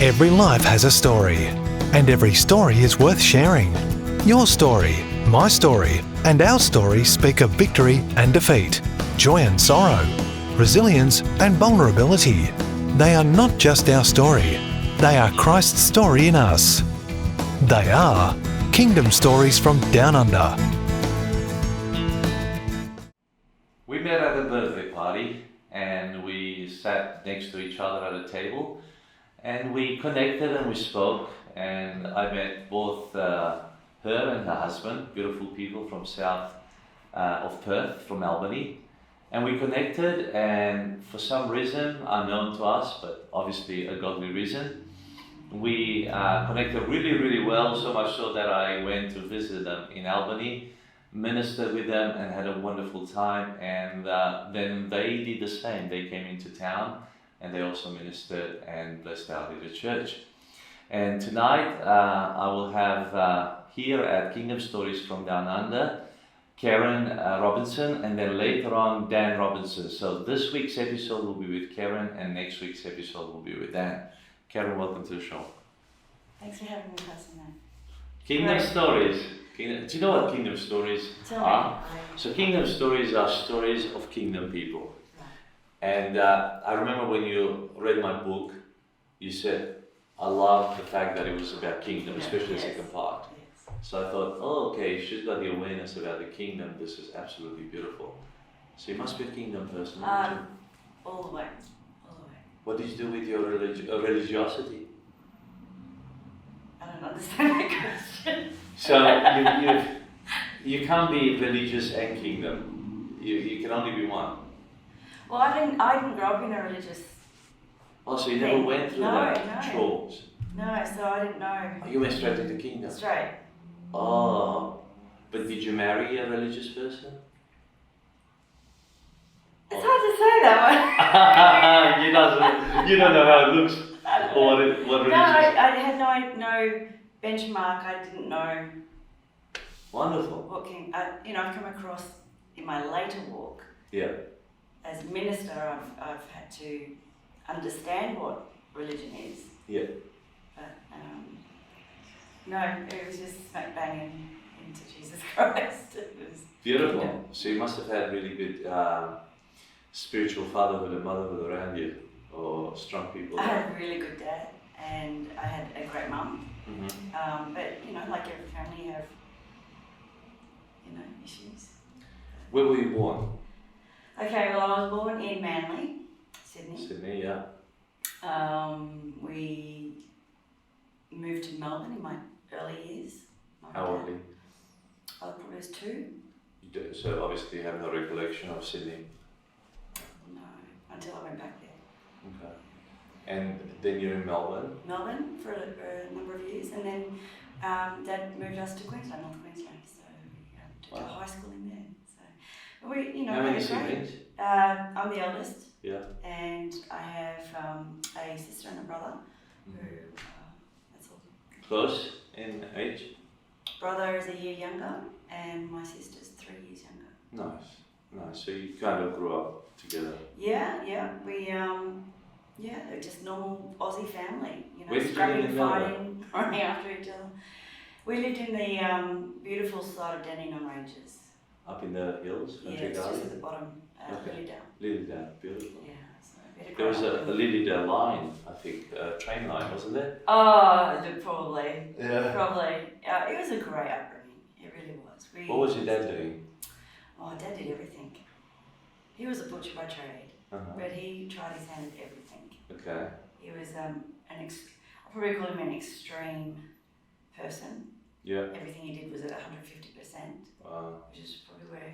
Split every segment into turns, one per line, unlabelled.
Every life has a story, and every story is worth sharing. Your story, my story, and our story speak of victory and defeat, joy and sorrow, resilience and vulnerability. They are not just our story, they are Christ's story in us. They are Kingdom Stories from Down Under.
We met at a birthday party and we sat next to each other at a table and we connected and we spoke, and I met both her and her husband, beautiful people from south of Perth, from Albany, and we connected, and for some reason unknown to us, but obviously a godly reason, we connected really well, so much so that I went to visit them in Albany, ministered with them and had a wonderful time, and then they did the same. They came into town and they also ministered and blessed our little church. And tonight I will have here at Kingdom Stories from Down Under, Kerryn Robinson, and then later on Dan Robinson. So this week's episode will be with Kerryn and next week's episode will be with Dan. Kerryn, welcome to the show.
Thanks for having me, Cousin Man.
Kingdom Stories. Do you know what Kingdom Stories are? So Kingdom Stories are stories of kingdom people. And I remember when you read my book, you said, I love the fact that it was about kingdom, especially the second part.
Yes.
So I thought, oh, okay, she's got the awareness about the kingdom. This is absolutely beautiful. So you must be a kingdom person, aren't you?
All the way.
What did you do with your religiosity?
I don't understand that question.
So you can't be religious and kingdom. You can only be one.
Well, I didn't grow up in a religious.
Oh, so you never went through that
No.
chores?
No, so I didn't know.
Oh, you went straight into kingdom?
Straight.
Oh, but did you marry a religious person?
It's hard to say that
You don't know how it looks. Or what religious?
No, I had no benchmark. I didn't know
Wonderful.
what king. I've come across in my later walk.
Yeah.
As a minister, I've had to understand what religion is.
Yeah.
But no, it was just smack bang into Jesus Christ. It was
Beautiful.
kingdom.
So you must have had really good spiritual fatherhood and motherhood around you, or strong people.
I had a really good dad, and I had a great mum.
Mm-hmm.
But like every family, you have issues.
Where were you born?
Okay, well, I was born in Manly, Sydney.
Sydney, yeah.
We moved to Melbourne in my early years.
How early?
I probably was 2.
So obviously you have no recollection of Sydney.
No, until I went back there.
Okay. And then you're in Melbourne?
Melbourne for a number of years, and then Dad moved us to Queensland, North Queensland, so we took our high school in there. So we,
How many siblings?
I'm the eldest.
Yeah.
And I have a sister and a brother who, that's all.
Close in age?
Brother is a year younger, and my sister's 3 years younger.
Nice. So you kind of grew up together.
Yeah. We, they're just normal Aussie family,
Where did you live
scrapping,
in
fighting, running after each other. We lived in the beautiful side of Dandenong Ranges.
Up in the hills?
Yeah, it's just at the bottom,
Okay.
Lilydale.
Lilydale, beautiful.
Yeah, so we had a
There was
great
a
upbringing.
Lilydale line, I think, a train line, wasn't there?
Oh, probably.
Yeah.
Probably. It was a great upbringing. It really was.
What was your dad doing?
Oh, Dad did everything. He was a butcher by trade, but he tried his hand at everything.
Okay.
He was I'll probably call him an extreme person.
Yeah.
Everything he did was at 150%, which is probably where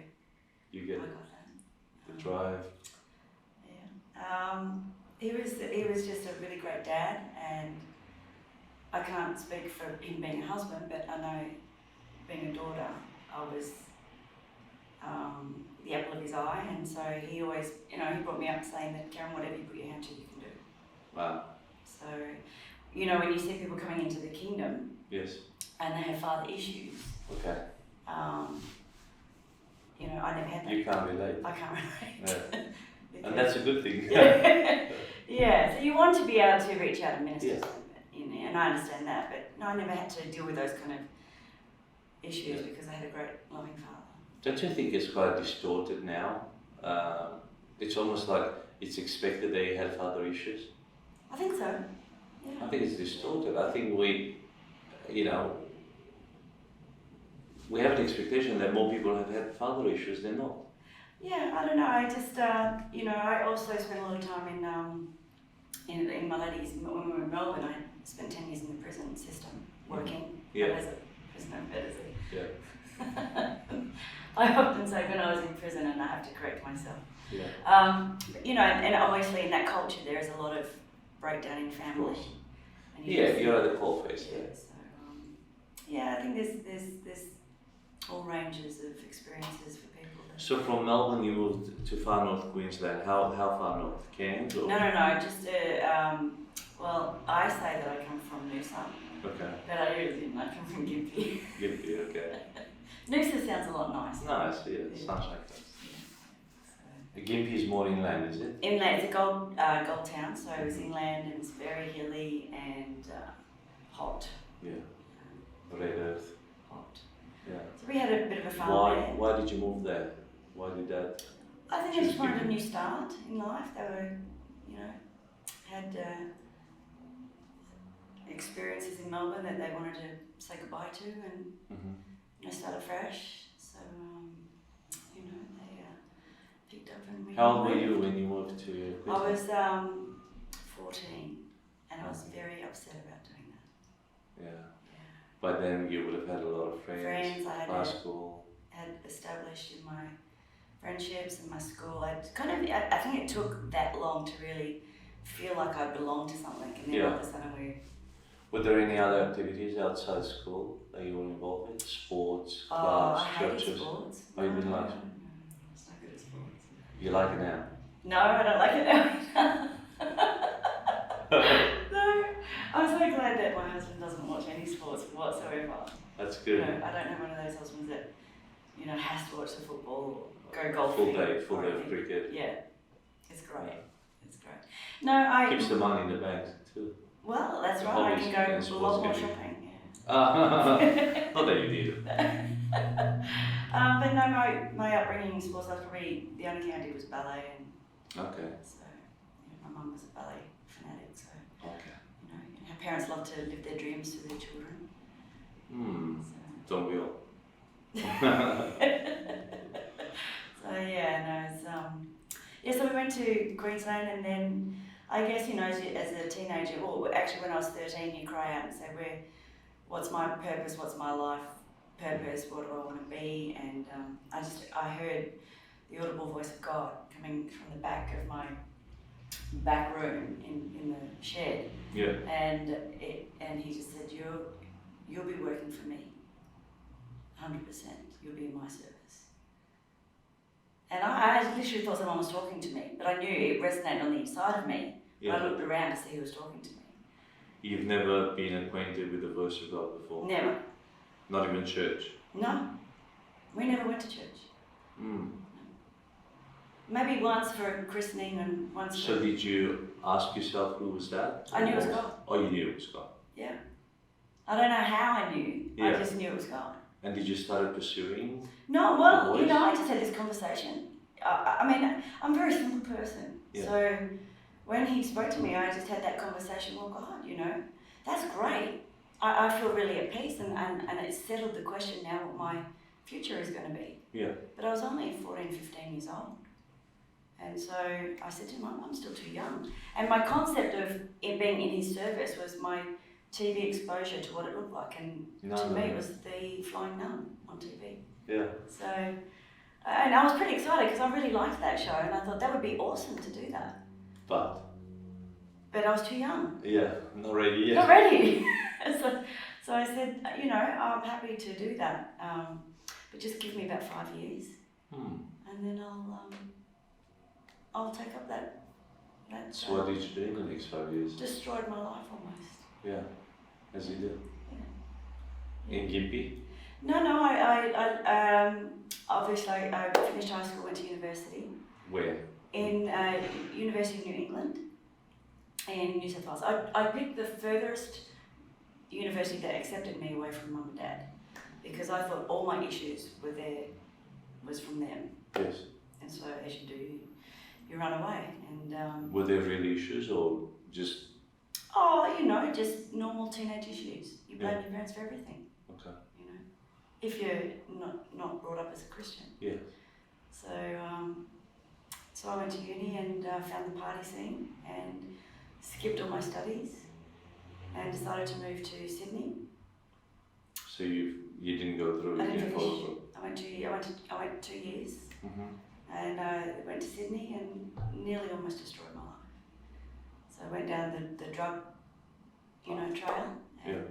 You
I
get
got that.
the drive.
Yeah. He was just a really great dad, and I can't speak for him being a husband, but I know being a daughter, I was the apple of his eye, and so he always, he brought me up saying that, Kerryn, whatever you put your hand to, you can do.
Wow.
So, when you see people coming into the kingdom,
Yes.
and they have father issues,
Okay.
I never had that.
You can't relate.
I can't relate.
Yeah. And that's a good thing.
Yeah, so you want to be able to reach out and minister
Yeah.
to them, but and I understand that, but no, I never had to deal with those kind of issues because I had a great loving father.
Don't you think it's quite distorted now? It's almost like it's expected that you had father issues.
I think so. Yeah.
I think it's distorted. I think we have an expectation that more people have had father issues than not.
Yeah, I don't know. I just, I also spent a lot of time in my ladies, when we were in Melbourne, I spent 10 years in the prison system working as a prisoner of fantasy.
Yeah.
I often say when I was in prison, and I have to correct myself.
Yeah.
And obviously in that culture there is a lot of breakdown in family. And
you're at the coalface.
Yeah. So I think there's all ranges of experiences for people.
So from Melbourne you moved to far north Queensland. How far north? Cairns? Or?
No. Just well, I say that I come from Noosa.
Okay.
But I really didn't. I come from Gympie.
Gympie, okay.
Noosa sounds a lot nicer.
Nice, yeah. Sunshine Coast. Gympie is more inland, is it?
Inland, it's a gold town, so it's inland and it's very hilly and hot.
Yeah. Red earth.
Hot.
Yeah.
So we had a bit of a farm there.
Why did you move there? Why did that?
I think they just wanted a new start in life. They were, had experiences in Melbourne that they wanted to say goodbye to and start afresh. So they picked up and we.
How old were you when you moved to Queensland?
I was 14, and I was very upset about doing that.
Yeah. But then you would have had a lot of friends.
I
high school.
had established in my friendships and my school. I think it took that long to really feel like I belonged to something, and then all of a sudden
Were there any other activities outside school that you were involved in? Sports, clubs,
I
churches?
hated sports.
Oh, you didn't like it?
I was not good at sports.
You like it now?
No, I don't like it now. No, I'm so glad that my husband doesn't watch any sports whatsoever.
That's good.
I don't have one of those husbands that, has to watch the football or go golfing.
Full day of cricket.
Yeah, it's great. It's great. No,
Keeps the money in the bank too.
Well, that's right. I can go a lot more shopping.
Not that you need.
But no, my upbringing in sports, that's probably the only thing I did was ballet, and
okay.
so my mum was a ballet fanatic, so
okay.
her parents love to live their dreams to their children. So.
Don't we all?
So we went to Queensland, and then I guess as a teenager, well, actually when I was 13, you cry out and say, what's my purpose? What's my life purpose? What do I want to be? And I heard the audible voice of God coming from the back of my back room in the shed.
Yeah.
And he just said, you'll be working for me. 100%. You'll be in my service. And I literally thought someone was talking to me, but I knew it resonated on the inside of me.
Yeah.
I looked around to see who was talking to me.
You've never been acquainted with the voice of God before?
Never.
Not even church?
No. We never went to church.
Mm.
Maybe once for a christening and once
So did you ask yourself who was that?
I knew it was God.
Oh, you knew it was God?
Yeah. I don't know how I knew.
Yeah.
I just knew it was God.
And did you start pursuing?
No, well, I just had this conversation. I'm a very simple person.
Yeah.
So when he spoke to me, I just had that conversation. Well, God, that's great. I feel really at peace, and it settled the question now what my future is going to be.
Yeah.
But I was only 14, 15 years old. And so I said to him, I'm still too young. And my concept of it being in his service was my TV exposure to what it looked like. And to me, it was the Flying Nun on TV.
Yeah.
So, and I was pretty excited because I really liked that show, and I thought that would be awesome to do that.
But
I was too young.
Yeah, not ready yet.
Not ready. So I said, I'm happy to do that, but just give me about 5 years, and then I'll take up that.
So what did you do in the next 5 years?
Destroyed my life almost.
Yeah, as you did.
Yeah.
In Gympie?
No, I obviously I finished high school, went to university.
Where?
In University of New England in New South Wales. I picked the furthest university that accepted me away from mum and dad, because I thought all my issues was from them.
Yes.
And so, as you do, you run away. And
were there really issues or just?
Oh, just normal teenage issues. You blame your parents for everything.
Okay.
If you're not brought up as a Christian.
Yeah.
So, so I went to uni and found the party scene and skipped all my studies and decided to move to Sydney.
So you didn't go through?
I didn't finish. I went 2 years, and I went to Sydney and nearly almost destroyed my life. So I went down the drug, trail. And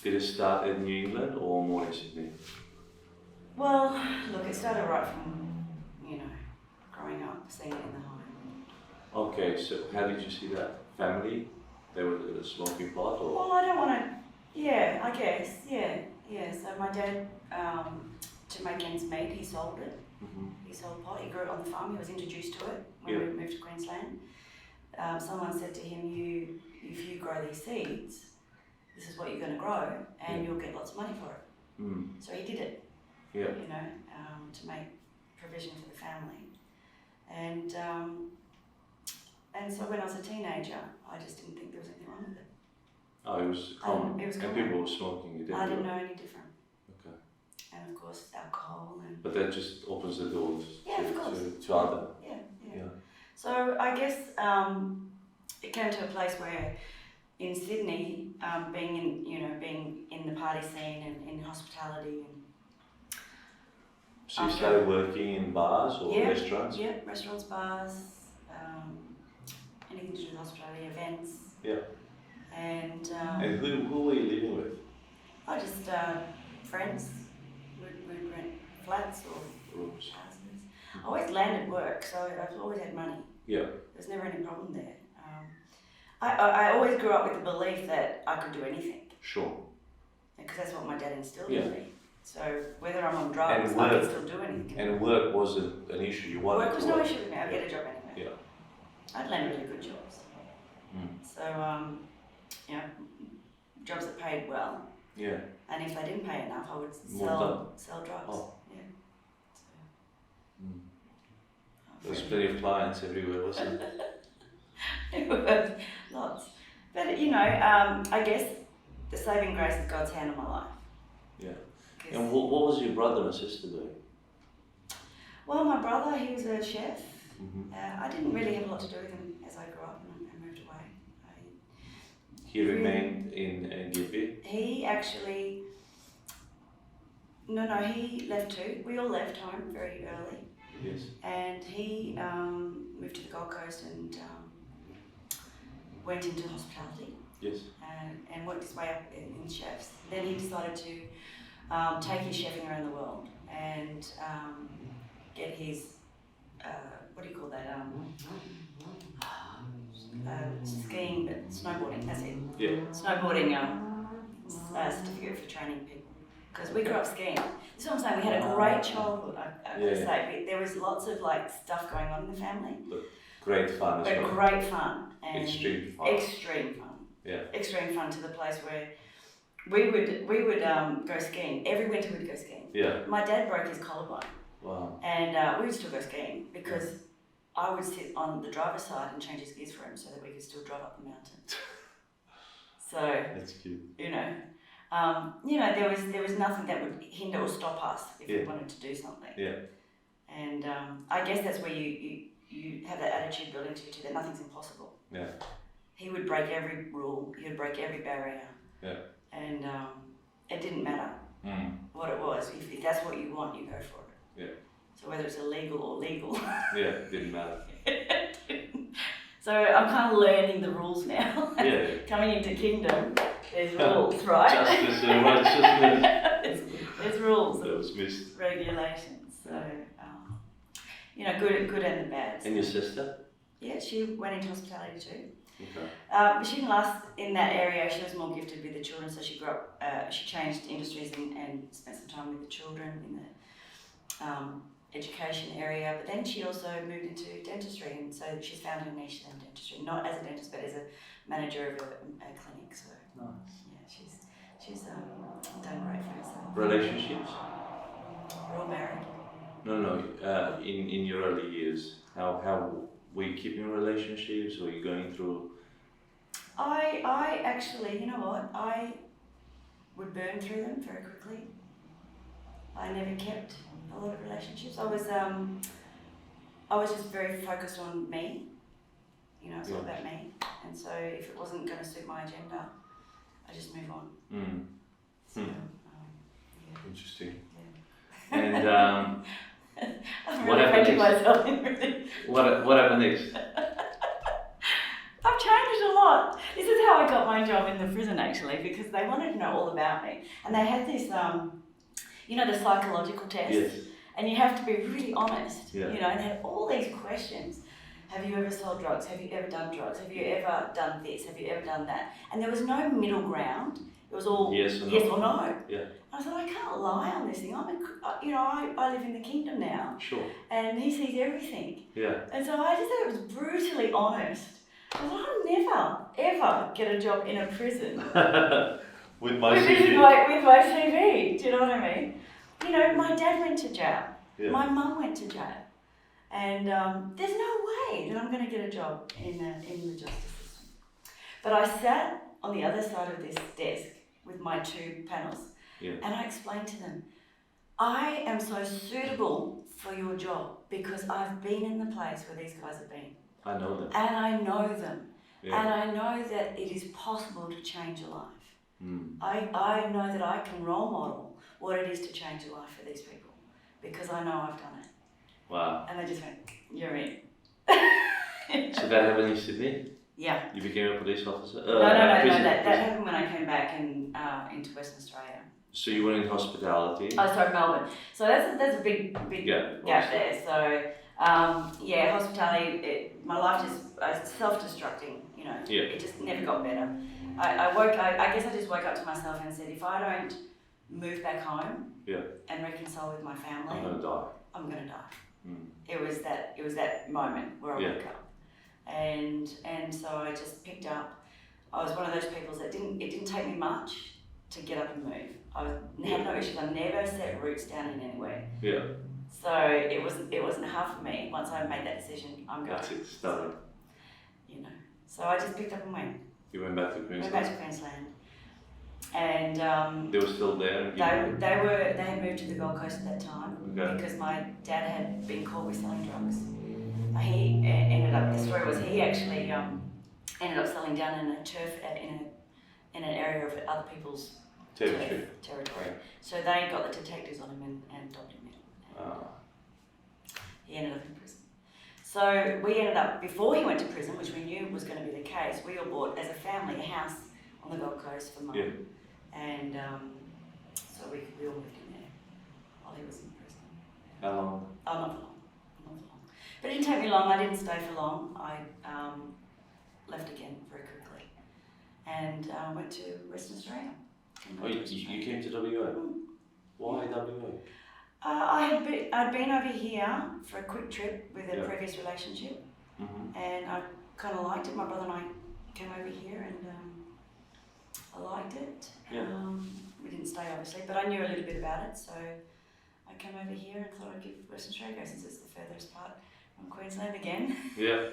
did it start in New England or more in Sydney?
Well, look, it started right from growing up, seeing it in the home.
Okay, so how did you see that? Family? They were a smoking pot, or?
Well, I don't want to. Yeah, I guess. Yeah. So my dad, to make ends meet, he sold it. He sold pot. He grew it on the farm. He was introduced to it when we moved to Queensland. Someone said to him, if you grow these seeds, this is what you're going to grow, and you'll get lots of money for it. So he did it.
Yeah.
To make provision for the family. And so when I was a teenager, I just didn't think there was anything wrong with it.
Oh, it was common.
It was
and
common.
people were smoking. You
I didn't know any different.
Okay.
And of course, alcohol and.
But that just opens the doors. To other.
Yeah. So I guess it came to a place where, in Sydney, being in the party scene and in hospitality and.
So you started working in bars or restaurants?
Yeah, restaurants, bars, anything to do with hospitality, events.
Yeah.
And
who were you living with?
I just friends. We'd rent flats or
rooms.
houses. I always landed work, so I've always had money.
Yeah.
There's never any problem there. I always grew up with the belief that I could do anything.
Sure.
Because that's what my dad instilled in me. So whether I'm on drugs,
work,
I can still do anything.
And work wasn't an issue. You wanted
work was
to
no
work.
issue with me. I'd get a job anyway.
Yeah.
I'd land really good jobs. So jobs that paid well.
Yeah.
And if they didn't pay enough, I would sell drugs.
Oh.
Yeah. So,
There's plenty of clients everywhere, wasn't it?
It was lots. But I guess the saving grace is God's hand on my life.
Yeah. And what was your brother and sister doing?
Well, my brother, he was a chef. I didn't really have a lot to do with him as I grew up and moved away.
He remained in Gibby?
He actually, he left too. We all left home very early.
Yes.
And he moved to the Gold Coast and went into hospitality.
Yes.
And worked his way up in chefs. Then he decided to take his chefing around the world and get his, what do you call that? Skiing, but snowboarding, that's it.
Yeah.
Snowboarding certificate for training people. Because we grew up skiing. This is what I'm saying, we had a great childhood, I would say. There was lots of stuff going on in the family.
But great fun as well.
But great fun. And
extreme fun.
Extreme fun.
Yeah. Extreme
fun to the place where we would go skiing. Every winter we'd go skiing.
Yeah.
My dad broke his collarbone.
Wow.
And we would still go skiing because I would sit on the driver's side and change his gears for him so that we could still drive up the mountain. So
that's cute.
There was nothing that would hinder or stop us if we wanted to do something.
Yeah.
And I guess that's where you have that attitude built into you too, that nothing's impossible.
Yeah.
He would break every rule. He would break every barrier.
Yeah.
And it didn't matter what it was. If that's what you want, you go for it.
Yeah.
So whether it's illegal or legal.
Yeah, didn't matter.
So I'm kind of learning the rules now.
Yeah.
Coming into kingdom, there's rules, right?
Justice and righteousness.
there's rules.
That was missed.
Regulations. So, good and the bad.
And your sister?
Yeah, she went into hospitality too.
Okay.
She didn't last in that area. She was more gifted with the children, so she grew up. She changed industries and spent some time with the children in the education area, but then she also moved into dentistry, and so she's found her niche in dentistry, not as a dentist, but as a manager of a clinic. So
Nice.
yeah, she's done great for herself.
Relationships?
We're all married.
No. In your early years, how were you keeping relationships? Were you going through?
I actually, you know what? I would burn through them very quickly. I never kept a lot of relationships. I was just very focused on me. You know, it's all about me. And so if it wasn't going to suit my agenda, I just move on. So, yeah.
Interesting.
Yeah.
And
I'm
what
really
happened
painting
next?
myself in really.
What happened next?
I've changed a lot. This is how I got my job in the prison, actually, because they wanted to know all about me. And they had this, you know, the psychological test.
Yes.
And you have to be really honest,
Yeah.
you know, and they had all these questions. Have you ever sold drugs? Have you ever done drugs? Have you ever done this? Have you ever done that? And there was no middle ground. It was all
Yes or no.
yes or no.
Yeah.
I thought, I can't lie on this thing. I live in the kingdom now.
Sure.
And he sees everything.
Yeah.
And so I just thought it was brutally honest. I thought, I'll never, ever get a job in a prison.
With my
with
CV.
my CV. Do you know what I mean? You know, my dad went to jail.
Yeah.
My mum went to jail. And there's no way that I'm going to get a job in the justice system. But I sat on the other side of this desk with my two panels, and I explained to them, I am so suitable for your job because I've been in the place where these guys have been.
I know them.
And I know them.
Yeah.
And I know that it is possible to change a life.
Mm.
I know that I can role model what it is to change a life for these people because I know I've done it.
Wow.
And they just went, you're in.
So that happened in Sydney?
Yeah.
You became a police officer?
No, that happened when I came back into Western Australia.
So you were in hospitality?
Oh, sorry, Melbourne. So that's a big gap there. So, hospitality, my life just self-destructing, you know.
Yeah.
It just never got better. I guess I just woke up to myself and said, if I don't move back home and reconcile with my family,
I'm gonna die.
I'm gonna die.
Mm.
It was that moment where I woke up. And so I just picked up. I was one of those people that it didn't take me much to get up and move. I had no issues. I never set roots down in anywhere.
Yeah.
So it wasn't hard for me. Once I made that decision, I'm going.
That's it, stubborn.
You know. So I just picked up and went.
You went back to Queensland?
Went back to Queensland. And
they were still there?
they had moved to the Gold Coast at that time because my dad had been caught with selling drugs. He ended up, the story was he actually ended up selling down in a turf, in an area of other people's territory. So they got the detectives on him and dobbed him in. He ended up in prison. So we ended up, before he went to prison, which we knew was going to be the case, we all bought, as a family, a house on the Gold Coast for Mum.
Yeah.
And so we all moved in there while he was in prison.
How long?
Oh, not for long. But it didn't take me long. I didn't stay for long. I left again very quickly and went to Western Australia.
Oh, you came to WA?
Mm.
Why WA?
I'd been over here for a quick trip with a previous relationship, and I kind of liked it. My brother and I came over here, and I liked it.
Yeah.
We didn't stay obviously, but I knew a little bit about it, so I came over here and thought I'd give Western Australia a go since it's the furthest part from Queensland again.
Yeah.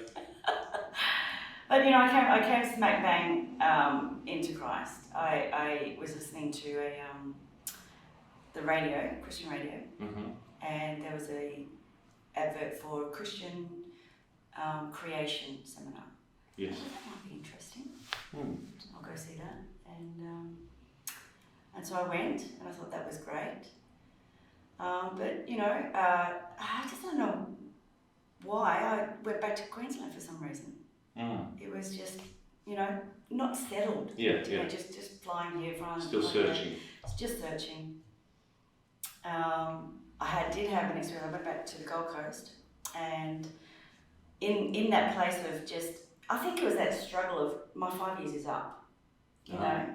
But you know, I came smack bang into Christ. I was listening to the radio, Christian radio, and there was a advert for a Christian creation seminar.
Yes.
I thought that might be interesting. I'll go see that, and so I went, and I thought that was great. But you know, I just don't know why I went back to Queensland for some reason. It was just, you know, not settled.
Yeah.
Just flying here, flying.
Still searching.
Just searching. I did have an experience. I went back to the Gold Coast, and in that place of just, I think it was that struggle of my 5 years is up, you know,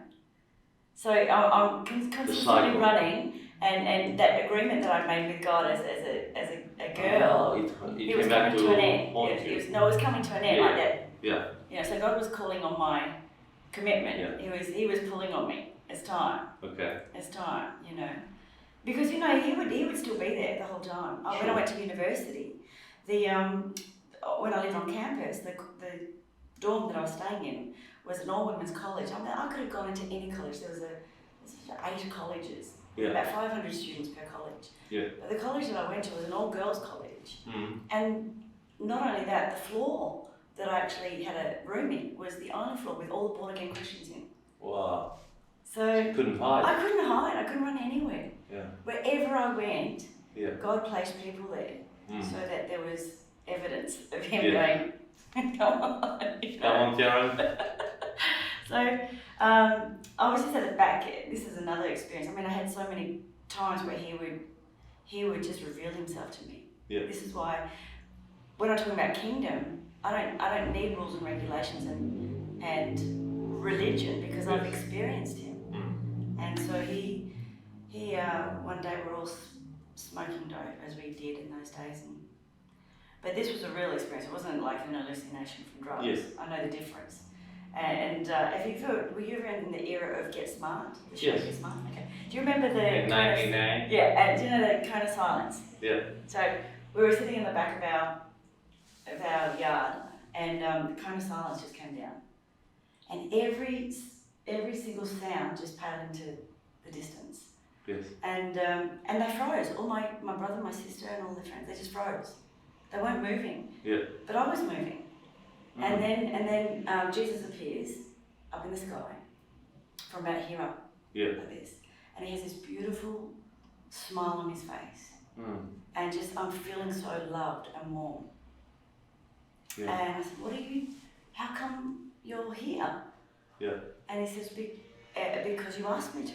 So I'm consistently
cycle.
running, and that agreement that I made with God as a girl, it was coming to an end. It was coming to an end like that.
Yeah.
You know, so God was calling on my commitment.
Yeah.
He was pulling on me. It's time.
Okay.
It's time. You know, because you know he would still be there the whole time. When I went to university, when I lived on campus, the dorm that I was staying in was an all-women's college. I mean, I could have gone into any college. There was 8 colleges, about 500 students per college.
Yeah.
But the college that I went to was an all-girls college.
Mm.
And not only that, the floor that I actually had a room in was the only floor with all the born-again Christians in.
Wow.
So
you couldn't hide.
I couldn't hide. I couldn't run anywhere.
Yeah.
Wherever I went,
Yeah.
God placed people there so that there was evidence of Him going, come on. You know?
Come on, Kerryn.
So I was just at the back. This is another experience. I mean, I had so many times where he would just reveal himself to me.
Yeah.
This is why when I'm talking about kingdom, I don't need rules and regulations and religion because I've experienced him. And so he one day we're all smoking dope as we did in those days, but this was a real experience. It wasn't like an hallucination from drugs.
Yes.
I know the difference. And were you ever in the era of Get Smart? The show
Yes.
Get Smart? Okay. Do you remember the
In 99?
Yeah, and do you know the cone of silence?
Yeah.
So we were sitting in the back of our yard, and the cone of silence just came down, and every single sound just paled into the distance.
Yes.
And they froze. All my brother, my sister, and all their friends, they just froze. They weren't moving.
Yeah.
But I was moving. And then Jesus appears up in the sky from about here up, like this, and he has this beautiful smile on his face, and just I'm feeling so loved and warm. Yeah. And I said, how come you're here? Yeah. And he says, because you asked me to.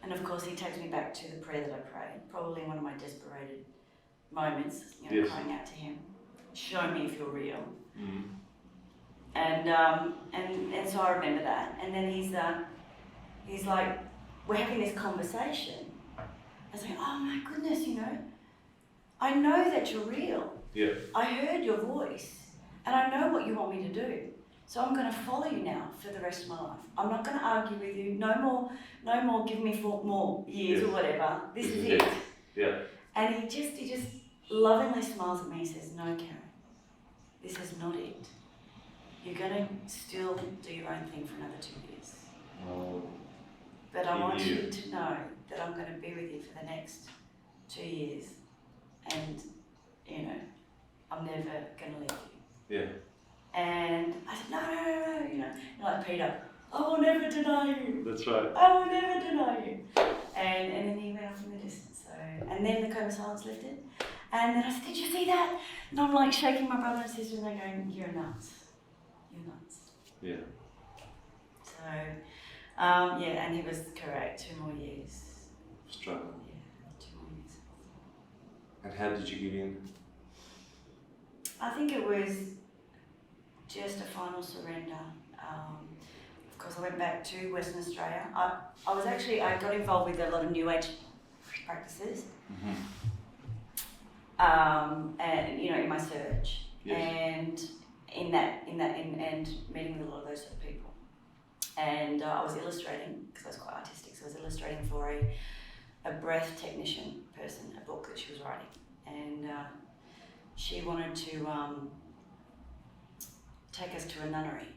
And of course he takes me back to the prayer that I prayed, probably in one of my desperated moments, crying out to him, show me if you're real. And so I remember that. And then he's like, we're having this conversation. I was like, oh my goodness, I know that you're real. Yeah. I heard your voice, and I know what you want me to do. So I'm going to follow you now for the rest of my life. I'm not going to argue with you. No more. Give me 4 more years or whatever. This is it. Yeah. And he just lovingly smiles at me and says, no, Kerryn, this is not it. You're going to still do your own thing for another 2 years. Oh. But I want you to know that I'm going to be with you for the next 2 years. And, I'm never going to leave you. Yeah. And I said, no, like Peter, I will never deny you. That's right. I will never deny you. And then he went off in the distance. So, and then the cone of silence lifted. And then I said, did you see that? And I'm like shaking my brother and sister, and they're going, you're nuts. You're nuts. Yeah. So, and he was correct, 2 more years.
Struggle.
Yeah, 2 more years.
And how did you give in?
I think it was just a final surrender. Of course, I went back to Western Australia. I got involved with a lot of New Age practices. And in my search, yes. And in meeting with a lot of those sort of people. And I was illustrating because I was quite artistic. So I was illustrating for a breath technician person, a book that she was writing, and she wanted to take us to a nunnery,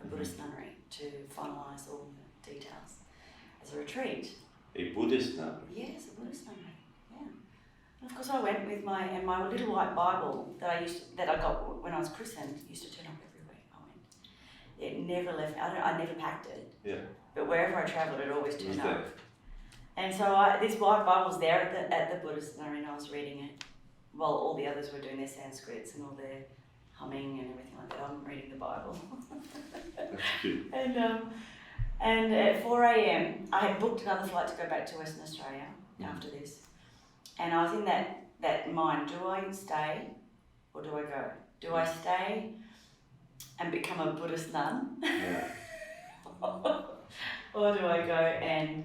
a Buddhist nunnery, to finalise all the details as a retreat.
A Buddhist nunnery?
Yes, a Buddhist nunnery. Yeah. And of course, I went with my little white Bible that I got when I was christened. Used to turn up everywhere I went. It never left. I never packed it. Yeah. But wherever I travelled, it always turned up. And so this white Bible was there at the Buddhist nunnery, and I was reading it while all the others were doing their Sanskrits and all their humming and everything like that. I'm reading the Bible.
That's cute.
And at 4 a.m, I had booked another flight to go back to Western Australia after this. And I was in that mind, do I stay or do I go? Do I stay and become a Buddhist nun? Yeah. or do I go and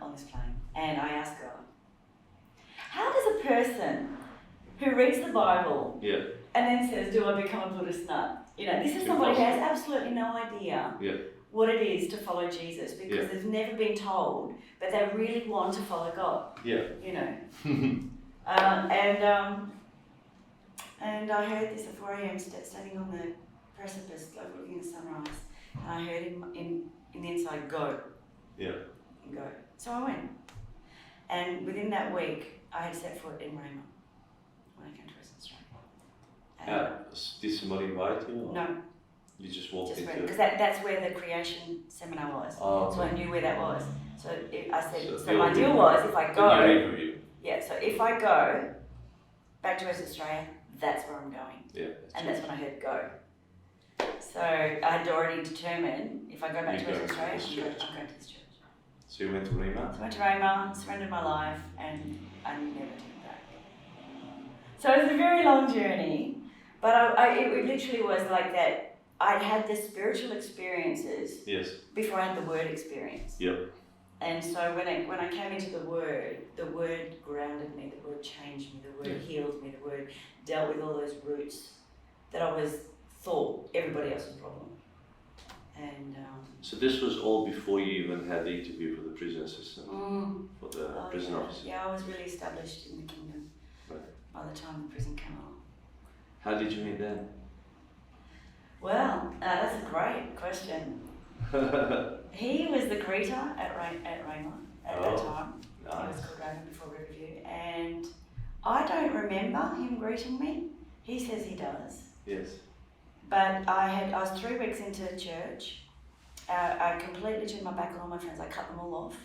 on this plane? And I ask God, how does a person who reads the Bible and then says, do I become a Buddhist nut? You know, this is somebody who has absolutely no idea what it is to follow Jesus, because they've never been told, but they really want to follow God. You know. And I heard this at 4 a.m. standing on the precipice overlooking the sunrise, and I heard him in the inside, go. And go. So I went. And within that week, I had set foot in Rama when I came to Western Australia.
Did somebody invite you? Or?
No.
You just walked into it?
Because that's where the creation seminar was.
Oh, okay.
So I knew where that was. So I said, so my deal was, if I go, so if I go back to Western Australia, that's where I'm going. And that's when I heard go. So I had already determined, if I go back to Western Australia, I'm going to this church.
So you went to Rama?
So I went to Rama, surrendered my life, and I never turned back. So it was a very long journey, but it literally was like that. I'd had the spiritual experiences before I had the word experience. And so when I came into the word grounded me, the word changed me, the word healed me, the word dealt with all those roots that I thought everybody else's problem. And
so this was all before you even had the interview for the prison assistant, for the prison officer?
Yeah, I was really established in the kingdom by the time the prison came along.
How did you meet them?
Well, that's a great question. He was the greeter at Rama at that time.
Nice.
He was called Rama before Riverview, and I don't remember him greeting me. He says he does.
Yes.
But I was 3 weeks into church. I completely turned my back on all my friends. I cut them all off.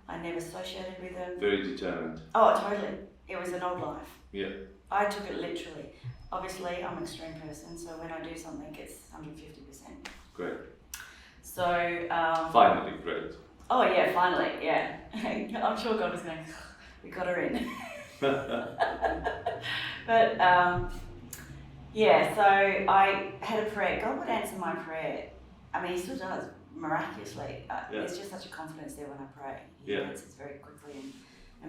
I never associated with them.
Very determined.
Oh, totally. It was an old life.
Yeah.
I took it literally. Obviously, I'm an extreme person, so when I do something, it's 150%.
Great.
So...
finally, great.
Oh yeah, finally, yeah. I'm sure God was going, we got her in. But, yeah, so I had a prayer. God would answer my prayer. I mean, he still does, miraculously. There's just such a confidence there when I pray. He answers very quickly and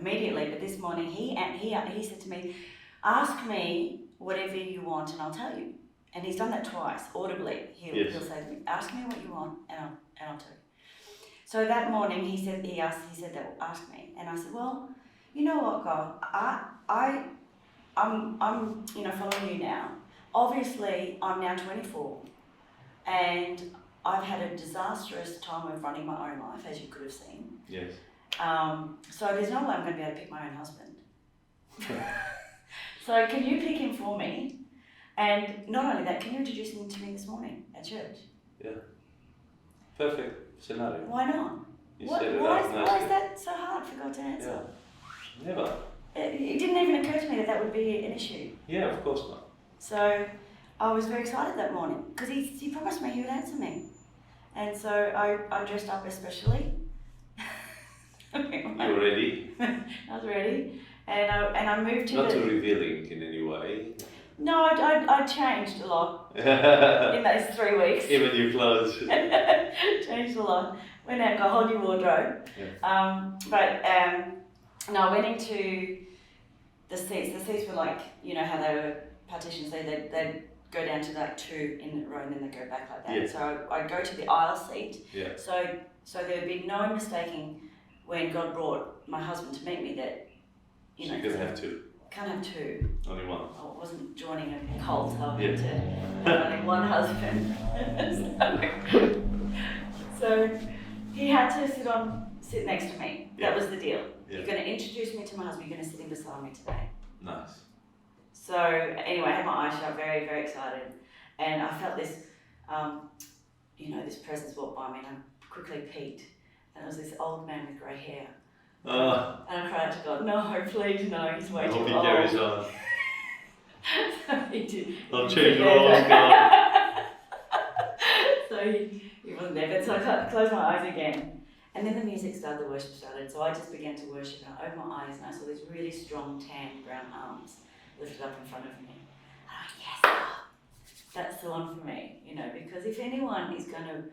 immediately. But this morning, he said to me, ask me whatever you want and I'll tell you. And he's done that twice, audibly. He'll say to me, ask me what you want and I'll tell you. So that morning, he said that, ask me. And I said, well, you know what, God, I'm following you now. Obviously, I'm now 24 and I've had a disastrous time of running my own life, as you could have seen.
Yes.
So there's no way I'm going to be able to pick my own husband. So can you pick him for me? And not only that, can you introduce him to me this morning at church? Yeah.
Perfect scenario.
Why not? Why is that so hard for God to answer?
Yeah. Never.
It didn't even occur to me that would be an issue.
Yeah, of course not.
So I was very excited that morning because he promised me he would answer me. And so I dressed up especially.
You were ready?
I was ready. And I moved to
Not too revealing in any way.
No, I changed a lot in those 3 weeks.
Even your clothes.
Changed a lot. Went out, got a whole new wardrobe. Yeah. No, I went into the seats. The seats were like, you know how they were partitions. They'd go down to like 2 in a row and then they go back like that. Yeah. So I go to the aisle seat. Yeah. So there'd be no mistaking when God brought my husband to meet me that, you know.
So you're going to have 2.
Can't have 2.
Only 1.
I wasn't joining a cult, so I had to have only one husband. So he had to sit next to me. Yeah. That was the deal. Yeah. You're going to introduce me to my husband, you're going to sit him beside me today.
Nice.
So anyway, I had my eyes shut, very, very excited. And I felt this, this presence walk by me and I quickly peeked. And it was this old man with grey hair. And I cried out to God, no, please, no, he's way too old.
I hope he carries on.
So he did.
I'll change roles, God.
So he wasn't there, but so I closed my eyes again. And then the music started, the worship started. So I just began to worship and I opened my eyes and I saw these really strong tan brown arms lifted up in front of me. And I went, yes, God, that's the one for me, because if anyone is going to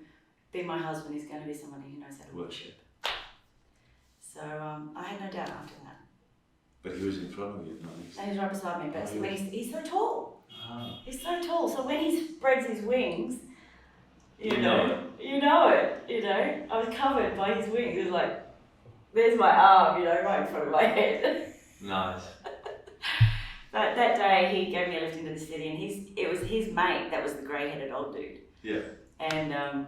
be my husband, he's going to be somebody who knows how to worship. So I had no doubt after that.
But he was in front of you, not
And he was right beside me, but when he's so tall.
Ah.
He's so tall, so when he spreads his wings,
You know
it. I was covered by his wings. It was like, there's my arm, right in front of my head.
Nice.
But that day he gave me a lift into the city, and it was his mate that was the grey-headed old dude.
Yeah.
And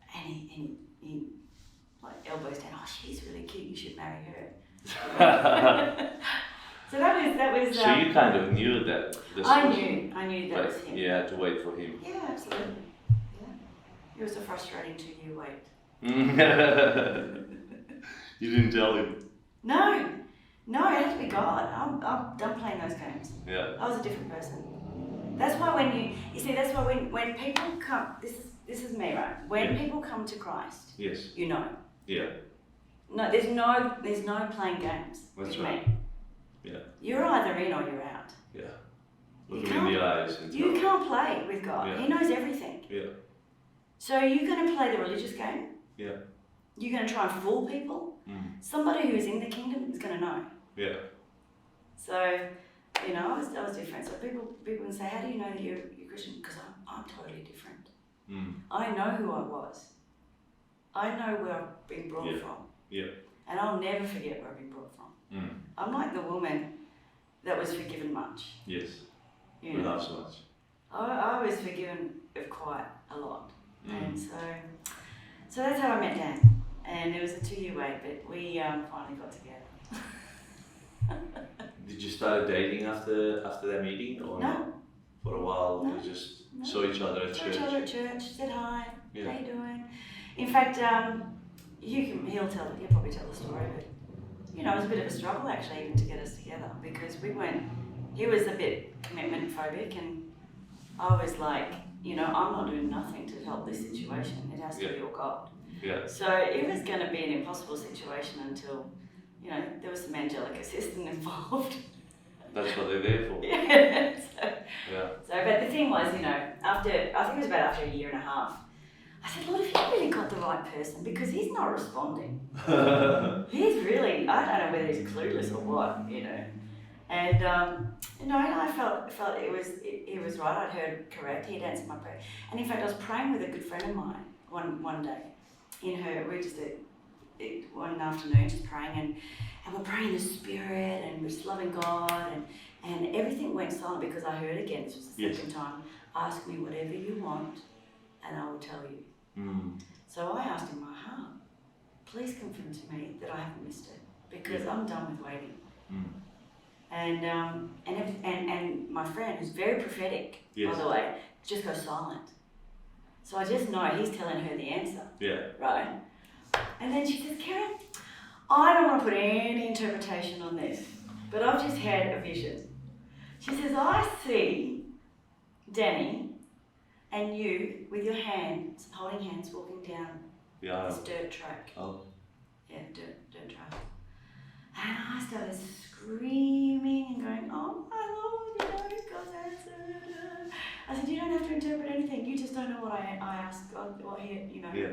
he like elbows down. Oh, she's really cute. You should marry her. So that was.
So you kind of knew that.
I knew that was him.
You had to wait for him.
Yeah, absolutely. Yeah. It was a frustrating 2-year wait.
You didn't tell him.
No, it had to be God. I'm done playing those games.
Yeah.
I was a different person. That's why that's why when people come, this is me, right? When people come to Christ,
yes,
you know.
Yeah.
No, there's no playing games
That's
with
right.
me.
Yeah.
You're either in or you're out.
Yeah. Look him in the eyes and
you can't play with God.
Yeah.
He knows everything.
Yeah.
So you're going to play the religious game.
Yeah.
You're going to try and fool people. Somebody who is in the kingdom is going to know.
Yeah.
So, I was different. So people can say, how do you know that you're Christian? Because I'm totally different. I know who I was. I know where I've been brought from.
Yeah.
And I'll never forget where I've been brought from. I'm like the woman that was forgiven much.
Yes. Not so much.
I was forgiven of quite a lot. And so that's how I met Dan. And it was a 2-year wait, but we finally got together.
Did you start dating after that meeting, or
No.
For a while,
No.
you just saw each other at church?
Saw each other at church, said hi,
Yeah.
how you doing? In fact, he'll probably tell the story, but it was a bit of a struggle actually even to get us together, because he was a bit commitment phobic, and I was like, I'm not doing nothing to help this situation, it has to be all God.
Yeah.
So it was going to be an impossible situation until, there was some angelic assistant involved.
That's what they're there for.
Yeah.
So,
but the thing was, after a year and a half, I said, Lord, if you really got the right person, because he's not responding. He's really, I don't know whether he's clueless or what, And, I felt it was right. I'd heard correct. He'd answered my prayer. And in fact, I was praying with a good friend of mine one day. We were just one afternoon just praying, and we're praying in the Spirit, and we're just loving God, and everything went silent because I heard again, this was the second time, ask me whatever you want and I will tell you. So I asked in my heart, please confirm to me that I haven't missed it, because I'm done with waiting. And my friend, who's very prophetic, by the way, just goes silent. So I just know he's telling her the answer. Yeah. Right? And then she says, Kerryn, I don't want to put any interpretation on this, but I've just had a vision. She says, I see Danny and you with your hands, holding hands, walking down this dirt track.
Oh.
Yeah, dirt track. And I started screaming and going, oh my Lord, God's answered. I said, you don't have to interpret anything. You just don't know what I asked God, what he.
Yeah.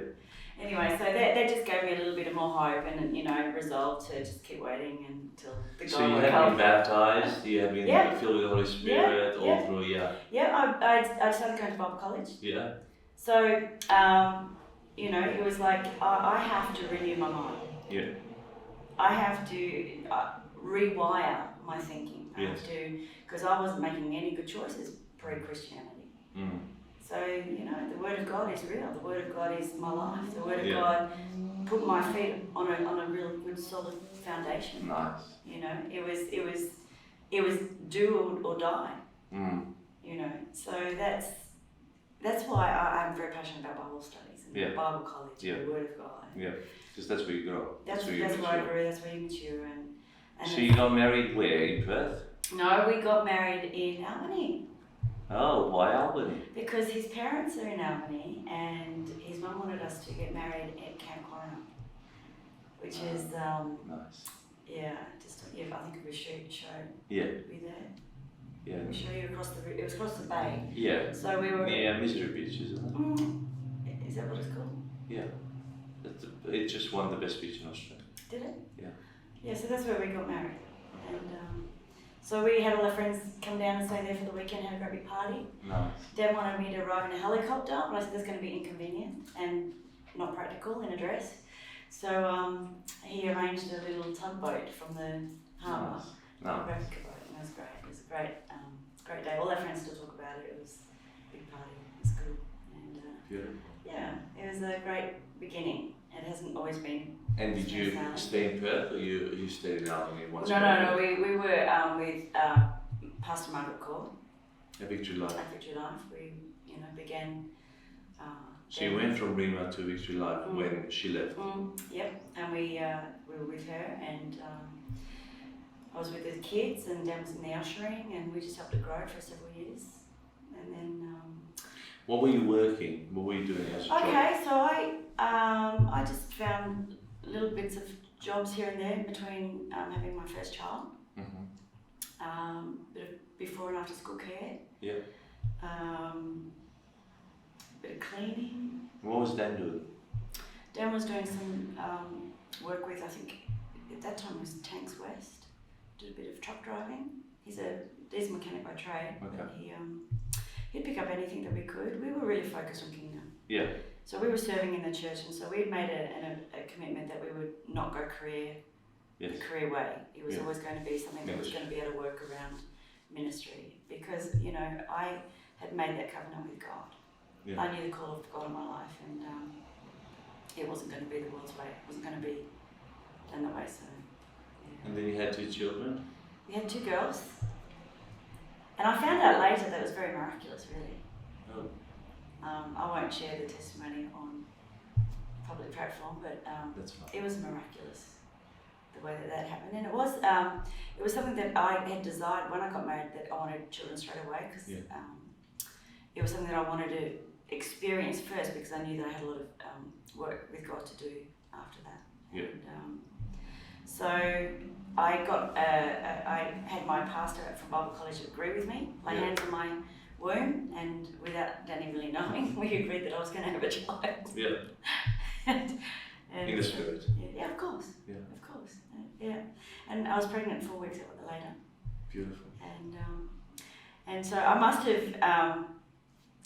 Anyway, so that just gave me a little bit of more hope and, resolve to just keep waiting until the God
So you had been baptised, you had been filled with the Holy Spirit all through,
Yeah, I started going to Bible college.
Yeah.
So, it was like, I have to renew my mind.
Yeah.
I have to rewire my thinking. I have to, because I wasn't making any good choices pre-Christianity. So, the Word of God is real. The Word of God is my life. The Word of God put my feet on a real good solid foundation.
Nice.
It was do or die. So that's why I'm very passionate about Bible studies and Bible college and the Word of God.
Yeah, because that's where you grow.
That's where I grew. That's where you mature. And
so you got married where? In Perth?
No, we got married in Albany.
Oh, why Albany?
Because his parents are in Albany, and his mum wanted us to get married at Camp Coroner, which is
nice.
Yeah, I think it was show.
Yeah.
Were you there?
Yeah.
We show you across it was across the bay.
Yeah.
So we were.
Yeah, Mystery Beach, isn't it?
Is that what it's called?
just won the Best Speech in Australia.
Did it?
Yeah.
Yeah, so that's where we got married. And so we had all our friends come down and stay there for the weekend, had a great big party.
Nice.
Dad wanted me to arrive in a helicopter, but I said that's going to be inconvenient and not practical in a dress. So he arranged a little tugboat from the harbour.
Nice.
A replica boat, and it was great. It was a great day. All our friends still talk about it. It was a big party. It was good. And
Beautiful.
yeah, it was a great beginning. It hasn't always been.
And did you stay in Perth, or you stayed in Albany once?
No. We were with Pastor Margaret Court.
At Victory Life.
At Victory Life, we began.
So you went from Rima to Victory Life when she left.
Yep, and we were with her, and I was with the kids, and Dad was in the ushering, and we just helped it grow for several years, and then.
What were you working? What were you doing as a job?
Okay, so I just found little bits of jobs here and there in between having my first child. Bit of before and after school care.
Yeah.
Bit of cleaning.
What was Dan doing?
Dan was doing some work with, I think at that time it was Tanks West. Did a bit of truck driving. He's a mechanic by trade.
Okay.
He'd pick up anything that we could. We were really focused on Kingdom.
Yeah.
So we were serving in the church, and so we'd made a commitment that we would not go the career way. It was always going to be something that was going to be able to work around ministry, because I had made that covenant with God.
Yeah.
I knew the call of God in my life, and it wasn't going to be the world's way. It wasn't going to be done that way. So. Yeah.
And then you had 2 children.
We had 2 girls, and I found out later that it was very miraculous, really.
Oh.
I won't share the testimony on public platform, but
That's fine.
it was miraculous the way that happened, and it was something that I had desired when I got married, that I wanted children straight away, because it was something that I wanted to experience first, because I knew that I had a lot of work with God to do after that.
Yeah.
And, so I got I had my pastor from Bible College agree with me, lay hands on my womb, and without Danny really knowing, we agreed that I was going to have a child.
Yeah.
and
In the spirit.
Yeah, of course.
Yeah.
Of course. Yeah. And I was pregnant 4 weeks later.
Beautiful.
And so I must have,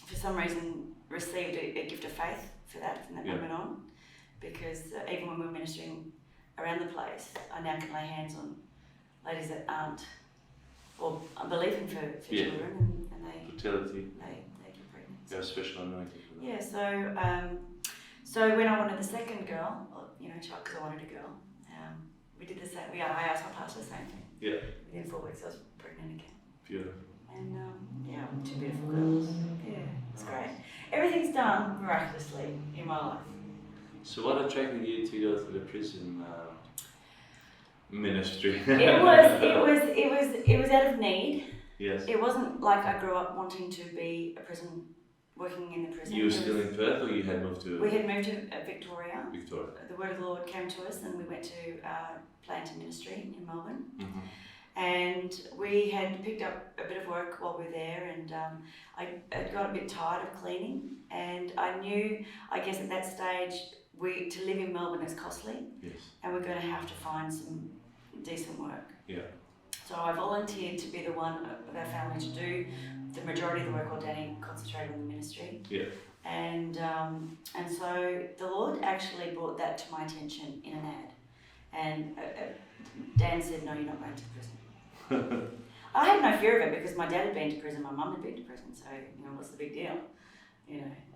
for some reason, received a gift of faith for that from that moment on, because even when we were ministering around the place, I now can lay hands on ladies that aren't, or are believing for children, and they
fertility.
They get pregnant.
You have a special anointing for that.
Yeah. So when I wanted the second girl, child, because I wanted a girl, we did the same. I asked my pastor the same thing.
Yeah.
Within 4 weeks, I was pregnant again.
Beautiful.
And 2 beautiful girls. Yeah, it's great. Everything's done miraculously in my life.
So what attracted you to go through the prison ministry?
It was out of need.
Yes.
It wasn't like I grew up wanting to be working in the prison.
You were still in Perth, or you had moved to?
We had moved to Victoria.
Victoria.
The word of the Lord came to us, and we went to planting ministry in Melbourne.
Mm-hmm.
And we had picked up a bit of work while we were there, and I got a bit tired of cleaning, and I knew, I guess at that stage, to live in Melbourne is costly.
Yes.
And we're going to have to find some decent work.
Yeah.
So I volunteered to be the one of our family to do the majority of the work while Danny concentrated on the ministry.
Yeah.
And so the Lord actually brought that to my attention in an ad. And Dan said, "No, you're not going to prison." I had no fear of it, because my dad had been to prison, my mum had been to prison, so what's the big deal?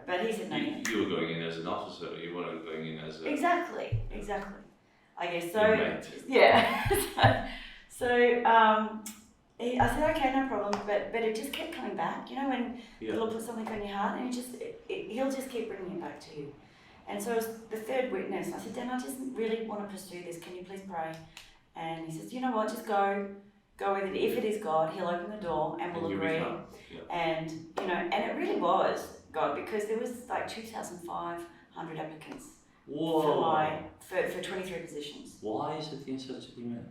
But he said no.
You were going in as an officer, you weren't going in as a...
Exactly. I guess so.
Inmate.
Yeah. So I said, okay, no problem, but it just kept coming back. When the Lord puts something on your heart, and He'll just keep bringing it back to you. And so it was the third witness. I said, Dan, I just really want to pursue this. Can you please pray? And he says, you know what, just go with it. If it is God, He'll open the door and we'll agree. And and it really was God, because there was like 2,500 applicants.
Whoa.
For 23 positions.
Why is it in such a demand?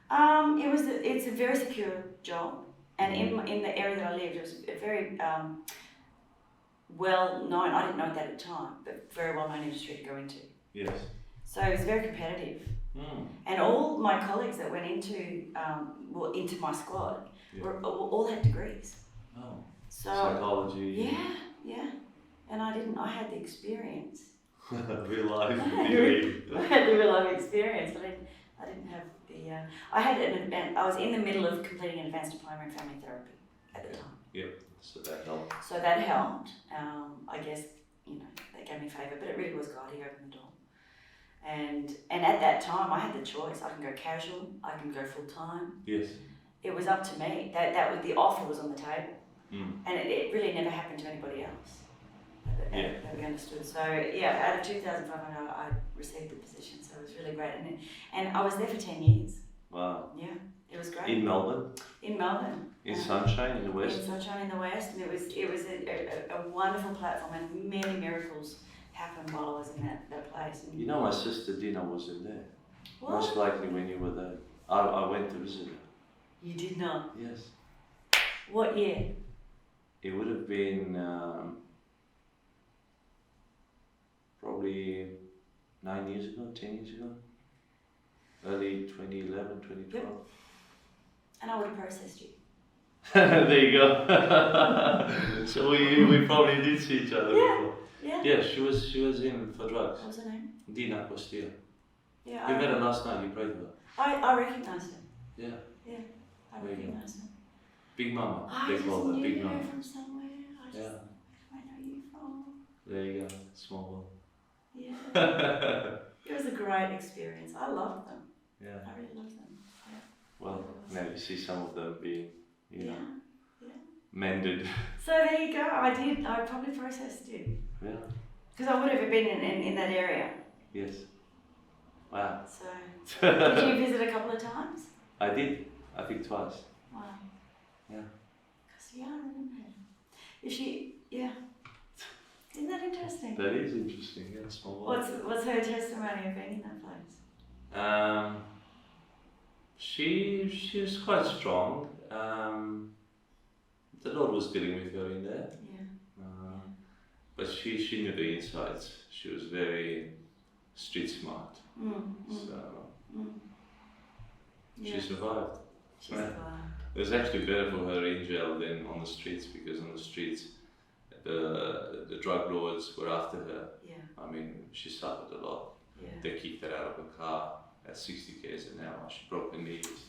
It's a very secure job, and in the area that I lived, it was a very well known. I didn't know that at the time, but very well known industry to go into.
Yes.
So it was very competitive. And all my colleagues that went into my squad all had degrees.
Oh.
So
psychology.
Yeah. And I didn't. I had the experience.
Real life degree.
I had the real life experience, but I didn't have the. I was in the middle of completing an advanced diploma in family therapy at the time.
Yep. So that helped.
So that helped. I guess they gave me favour, but it really was God. He opened the door. And at that time, I had the choice. I can go casual. I can go full time.
Yes.
It was up to me. That was the offer was on the table, and it really never happened to anybody else. That we understood. So out of 2,500, I received the position. So it was really great, and I was there for 10 years.
Wow.
Yeah, it was great.
In Melbourne.
In
Sunshine in the West.
In Sunshine in the West, and it was a wonderful platform, and many miracles happened while I was in that place. And
my sister Dina was in there.
What?
Most likely when you were there. I went to visit her.
You did not?
Yes.
What year?
It would have been probably 9 years ago, 10 years ago. Early 2011, 2012.
Yep. And I would have processed you.
There you go. So we probably did see each other before.
Yeah.
Yeah, she was in for drugs.
What was her name?
Dina Costea.
Yeah.
You met her last night, you prayed with her.
I recognised her.
Yeah.
Yeah. I
There you go.
recognised her.
Big Mama,
I
they
just
call her
knew
Big
her
Mama.
from somewhere. I know you from.
There you go, small world.
Yeah. It was a great experience. I loved them.
Yeah.
I really loved them. Yeah.
Well, now you see some of them being,
Yeah.
mended.
So there you go. I probably processed you.
Yeah.
Because I would have been in that area.
Yes. Wow.
So, did you visit a couple of times?
I did. I think twice.
Wow.
Yeah.
Because, I remember her. Isn't that interesting?
That is interesting, yeah, small world.
What's her testimony of being in that place?
She was quite strong. The Lord was dealing with her in there.
Yeah.
But she knew the insights. She was very street smart. She survived.
She survived.
It was actually better for her in jail than on the streets, because on the streets the drug lords were after her.
Yeah.
I mean, she suffered a lot.
Yeah.
They kicked her out of the car at 60 k's an hour. She broke her knees.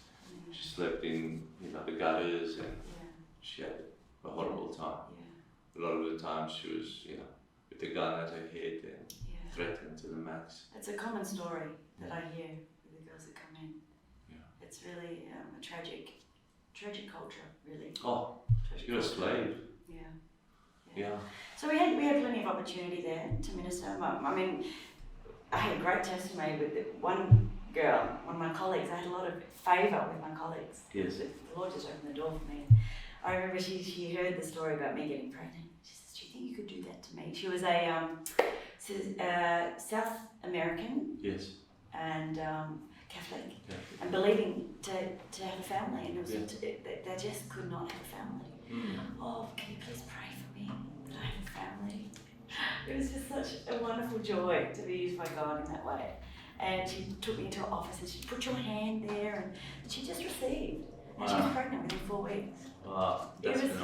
She slept in the gutters, and she had a horrible time. A lot of the time she was with the gun at her head and threatened to the max.
It's a common story that I hear with the girls that come in.
Yeah.
It's really a tragic culture, really.
Oh, you're a slave. Yeah.
So we had plenty of opportunity there to minister. I mean, I had a great testimony with one girl, one of my colleagues. I had a lot of favour with my colleagues.
Yes.
The Lord just opened the door for me. I remember she heard the story about me getting pregnant. She says, "Do you think you could do that to me?" She was a South American.
Yes.
And Catholic, and believing to have a family, and it was they just could not have a family. Oh, can you please pray for me that I have a family? It was just such a wonderful joy to be used by God in that way. And she took me into her office and she put your hand there, and she just received. And she was pregnant within 4 weeks.
Wow,
it was just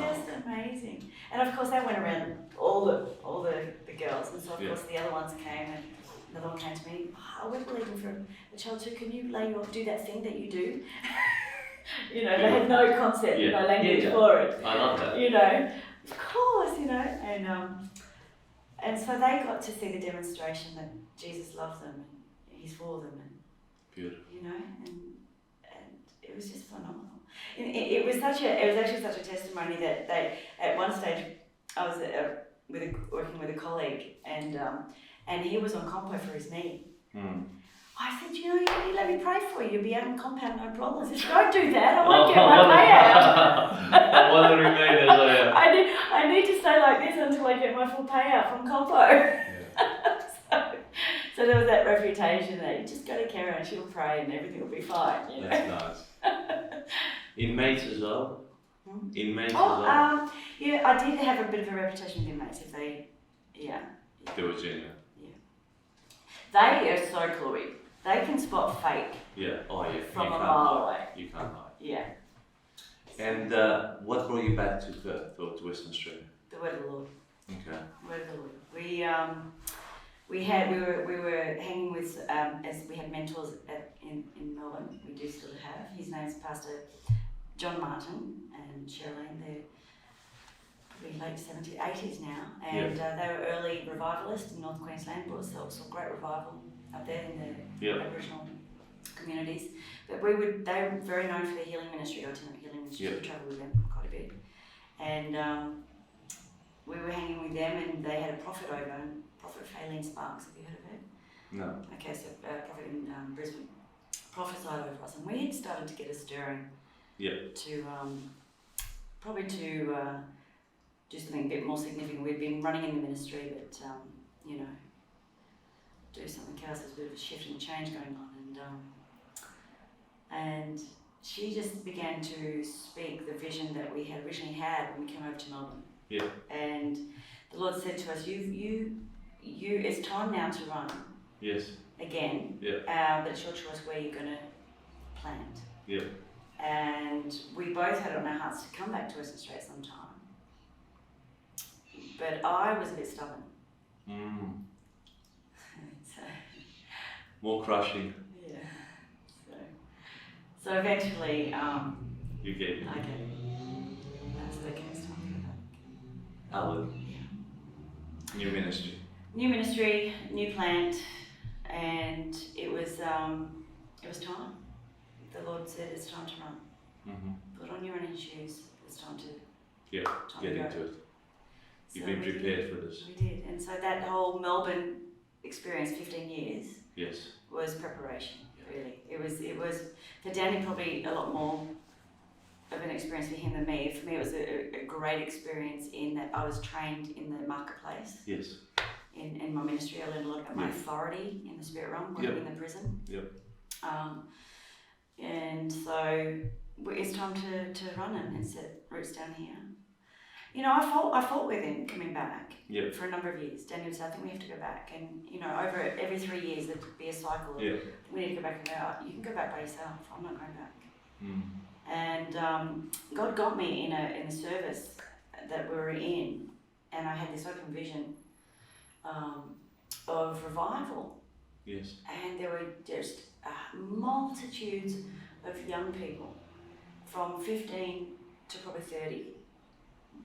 amazing. And of course, that went around all the girls, and so of course the other ones came, and another one came to me. Oh, we're believing for a child too. Can you do that thing that you do? They had no concept, no language for it.
I love that.
Of course, and so they got to see the demonstration that Jesus loves them and He's for them, and
beautiful.
And it was just phenomenal. It was actually such a testimony that they, at one stage, I was working with a colleague, and he was on compo for his knee. I said, you let me pray for you. You'll be out on compound, no problem. I said, don't do that. I won't get my payout.
I want to remain as I am.
I need to stay like this until I get my full payout from compo. So there was that reputation that you just go to Kerryn and she'll pray and everything will be fine.
That's nice. Inmates as well? Inmates as well?
Yeah, I did have a bit of a reputation with inmates if they,
They were genuine.
They are so cluey. They can spot fake
Yeah. Oh yeah.
from
you
a
can't
mile
hide.
away.
You can't hide.
Yeah.
And what brought you back to Perth or to Western Australia?
The word of the Lord.
Okay.
Word of the Lord. We were hanging with as we had mentors in Melbourne. We do still have. His name's Pastor John Martin and Sherilyn. They're probably late 70s, 80s now, and they were early revivalists in North Queensland. Brought some great revival up there in the Aboriginal communities. But they were very known for their healing ministry, itinerant healing ministry. We travelled with them quite a bit, and we were hanging with them, and they had a prophet over, Prophet Faylene Sparks. Have you heard of it?
No.
Okay, so prophet in Brisbane prophesied over us, and we had started to get a stirring. To probably to do something a bit more significant. We'd been running in the ministry, but do something else. There's a bit of a shift and change going on, and she just began to speak the vision that we had originally had when we came over to Melbourne.
Yeah.
And the Lord said to us, "You, it's time now to run."
Yes.
Again.
Yeah.
But it's your choice where you're going to plant.
Yeah.
And we both had it on our hearts to come back to Western Australia sometime. But I was a bit stubborn. So,
more crushing.
Yeah. So eventually,
you gave it.
I gave it. That's the case time for that.
Alan.
Yeah.
New ministry.
New ministry, new plant, and it was time. The Lord said it's time to run. Put on your running shoes. It's time to
get into it. You've been prepared for this.
We did, and so that whole Melbourne experience, 15 years, was preparation. Really, it was for Danny probably a lot more of an experience for him than me. For me, it was a great experience in that I was trained in the marketplace.
Yes.
In my ministry, I learned a lot about my authority in the spirit realm, working in the prison. And so it's time to run it and set roots down here. I fought with him coming back for a number of years. Daniel would say, I think we have to go back. And, over every 3 years, there'd be a cycle of, we need to go back and go, you can go back by yourself. I'm not going back. And God got me in a service that we were in, and I had this open vision of revival.
Yes.
And there were just multitudes of young people from 15 to probably 30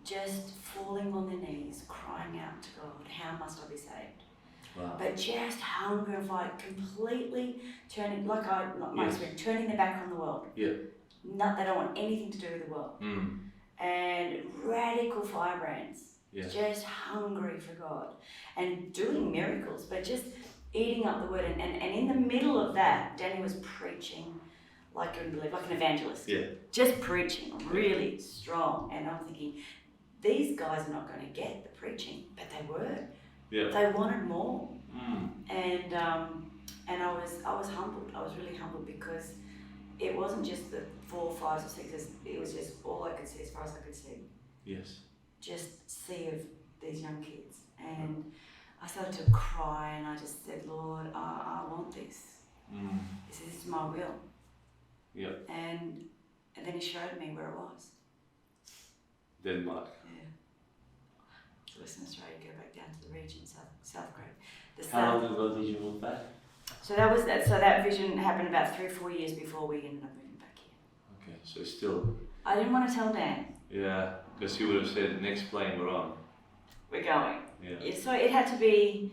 just falling on their knees, crying out to God, how must I be saved?
Wow.
But just hunger and fight, completely turning, turning their back on the world.
Yeah.
They don't want anything to do with the world. And radical firebrands.
Yes.
Just hungry for God and doing miracles, but just eating up the word. And in the middle of that, Danny was preaching like you wouldn't believe, like an evangelist. Yeah. Just preaching really strong. And I'm thinking, these guys are not going to get the preaching, but they were.
Yeah.
They wanted more. And I was humbled. I was really humbled because it wasn't just the 4, 5, or 6s. It was just all I could see as far as I could see.
Yes.
Just sea of these young kids, and I started to cry, and I just said, Lord, I want this. This is my will.
Yeah.
And then he showed me where it was.
Denmark.
Yeah. So Western Australia, go back down to the region, South Great.
How long ago did you move back?
So that vision happened about 3 or 4 years before we ended up moving back here.
Okay, so still.
I didn't want to tell Dan.
Yeah, because you would have said, next plane we're on.
We're going.
Yeah.
So it had to be,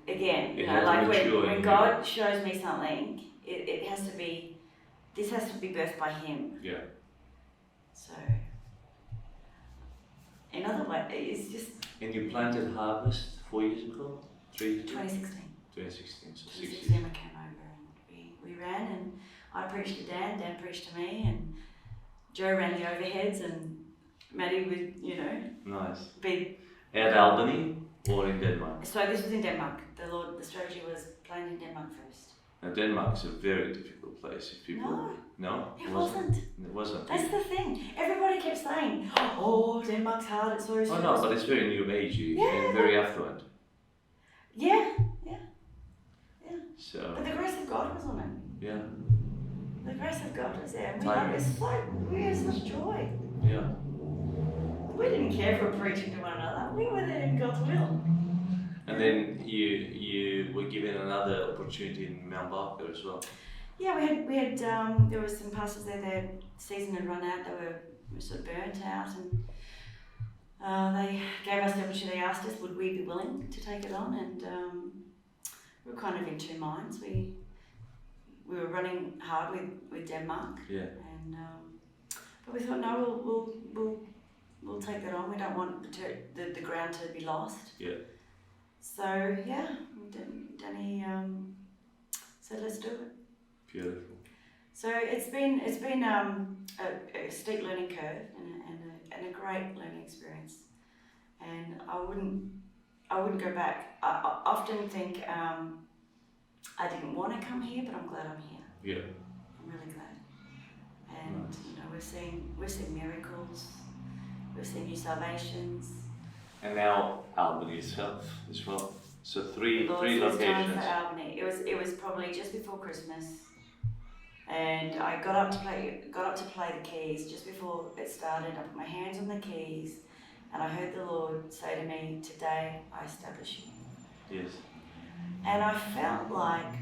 again, like when God shows me something, it has to be, this has to be birthed by Him.
Yeah.
So, in other words, it's just.
And you planted Harvest 4 years ago? 3 years ago?
2016.
2016, so 6 years.
2016 we came over and we ran, and I preached to Dan preached to me, and Joe ran the overheads, and Maddie would,
Nice.
be.
At Albany or in Denmark?
So this was in Denmark. The strategy was planned in Denmark first.
Now Denmark is a very difficult place if people... No?
It wasn't.
It wasn't.
That's the thing. Everybody kept saying, oh, Denmark's hard, it's so...
Oh no, but it's very new agey and very affluent.
Yeah.
So
But the grace of God was on it.
yeah,
The grace of God was there.
Timing.
We had such joy.
yeah.
We didn't care if we were preaching to one another. We were there in God's will.
And then you were given another opportunity in Mount Barker as well.
Yeah, we had there were some pastors there. Their season had run out. They were sort of burnt out, and they gave us the opportunity. They asked us, would we be willing to take it on, and we were kind of in two minds. We were running hard with Denmark.
Yeah.
And but we thought, no, we'll take that on. We don't want the ground to be lost.
Yeah.
So yeah, Danny said, let's do it.
Beautiful.
So it's been a steep learning curve and a great learning experience, and I wouldn't go back. I often think I didn't want to come here, but I'm glad I'm here.
Yeah.
I'm really glad. And you know, we've seen miracles, we've seen new salvations.
And now Albany itself as well. So three
Time
locations.
for Albany. It was probably just before Christmas, and I got up to play the keys just before it started. I put my hands on the keys, and I heard the Lord say to me, "Today I establish you."
Yes.
And I felt like,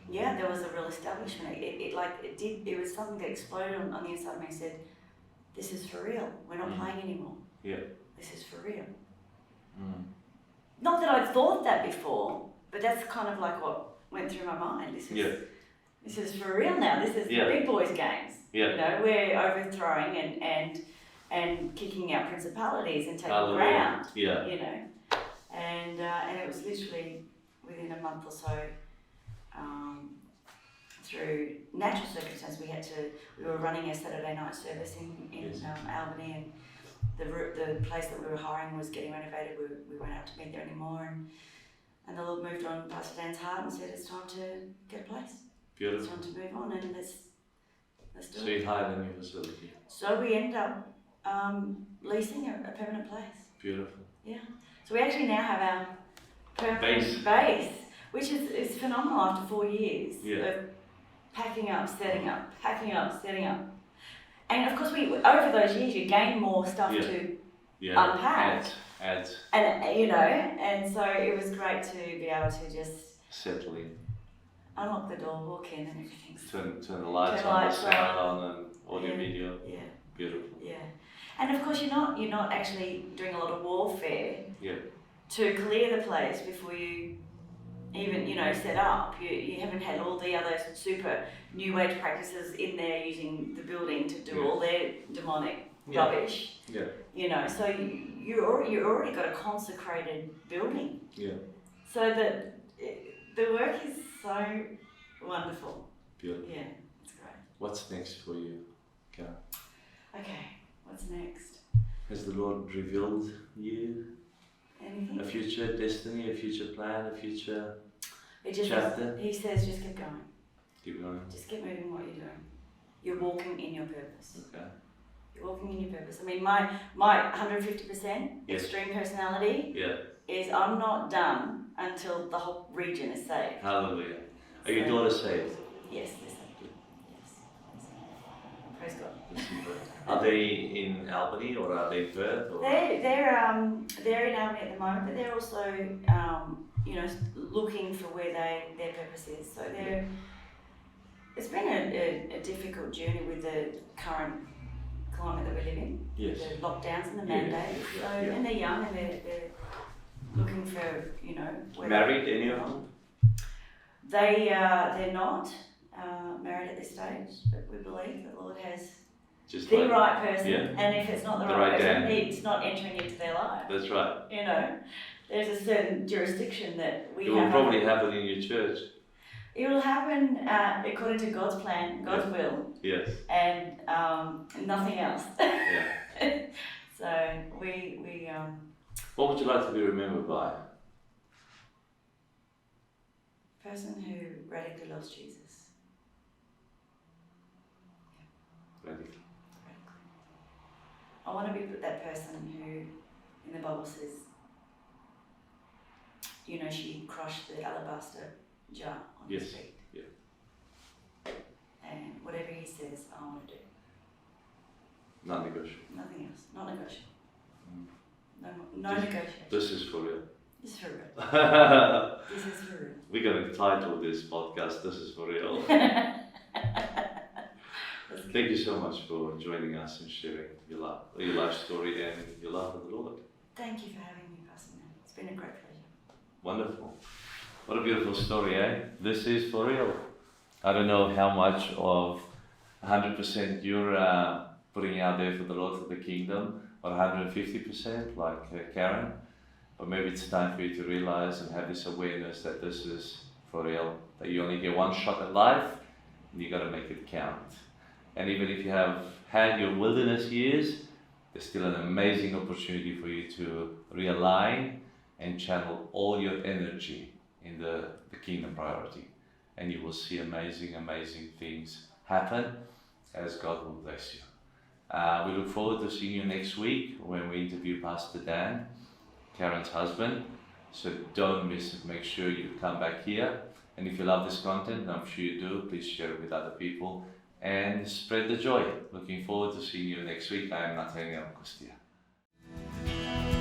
yeah, there was a real establishment. It was something that exploded on the inside of me and said, "This is for real. We're not playing anymore.
Yeah.
This is for real."
Mm.
Not that I'd thought that before, but that's kind of like what went through my mind. This is for real now. This is big boys games.
Yeah.
You know, we're overthrowing and kicking out principalities and taking
Hallelujah.
ground.
Yeah.
You know, and it was literally within a month or so. Through natural circumstances, we were running a Saturday night service in
Yes.
Albany, and the place that we were hiring was getting renovated. We weren't able to meet there anymore, and the Lord moved on Pastor Dan's heart and said, "It's time to get a place.
Beautiful.
It's time to move on, and let's do
So
it."
you hired a new facility.
So we ended up leasing a permanent place.
Beautiful.
Yeah. So we actually now have our permanent base, which is phenomenal after 4 years of packing up, setting up, packing up, setting up. And of course, over those years, you gain more stuff to unpack.
Adds.
And you know, and so it was great to be able to just
settle in.
Unlock the door, walk in, and everything's
Turn the lights on, the sound on, and audio video.
Yeah.
Beautiful.
Yeah. And of course, you're not actually doing a lot of warfare.
Yeah.
To clear the place before you even, set up. You haven't had all the other super new age practices in there using the building to do all their demonic rubbish.
Yeah.
So you already got a consecrated building.
Yeah.
So that the work is so wonderful.
Beautiful.
Yeah, it's great.
What's next for you, Kerryn?
Okay, what's next?
Has the Lord revealed you
Anything?
a future destiny, a future plan, a future
He says, just keep going.
Keep going.
Just keep moving what you're doing. You're walking in your purpose.
Okay.
You're walking in your purpose. I mean, my 150% extreme personality is I'm not done until the whole region is saved.
Hallelujah. Are your daughters saved?
Yes, they're saved. Yes. Praise God.
Are they in Albany or are they in Perth? Or?
They're in Albany at the moment, but they're also looking for where their purpose is. So it's been a difficult journey with the current climate that we live in.
Yes.
The lockdowns and the mandates. And they're young and they're looking for where
married, any of them?
They're not married at this stage, but we believe that the Lord has
just
the right person,
yeah.
and if it's not the right person, it's not entering into their life.
That's right.
There's a certain jurisdiction that we have.
It will probably happen in your church.
It will happen according to God's plan, God's will.
Yes.
And nothing else.
Yeah.
So we
What would you like to be remembered by?
Person who radically loves Jesus.
Radically.
I want to be that person who, in the Bible says, she crushed the alabaster jar on
Yes.
his feet.
Yeah.
And whatever he says, I want to do.
Non-negotiable.
Nothing else. Not negotiable. No
This-
negotiation.
This is for real.
This is for real.
We're
This is for real.
going to title this podcast, This is for real.
That's good.
Thank you so much for joining us and sharing your life story and your love of the Lord.
Thank you for having me, Pastor Nan. It's been a great pleasure.
Wonderful. What a beautiful story, eh? This is for real. I don't know how much of 100% you're putting out there for the Lord, for the kingdom, or 150% like Kerryn. But maybe it's time for you to realize and have this awareness that this is for real, that you only get one shot at life and you got to make it count. And even if you have had your wilderness years, there's still an amazing opportunity for you to realign and channel all your energy in the kingdom priority. And you will see amazing, amazing things happen as God will bless you. We look forward to seeing you next week when we interview Pastor Dan, Kerryn's husband. So don't miss it. Make sure you come back here. And if you love this content, and I'm sure you do, please share it with other people and spread the joy. Looking forward to seeing you next week. I am Natanael Costea.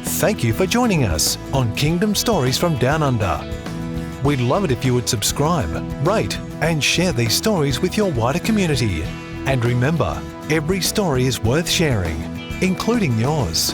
Thank you for joining us on Kingdom Stories from Down Under. We'd love it if you would subscribe, rate, and share these stories with your wider community. And remember, every story is worth sharing, including yours.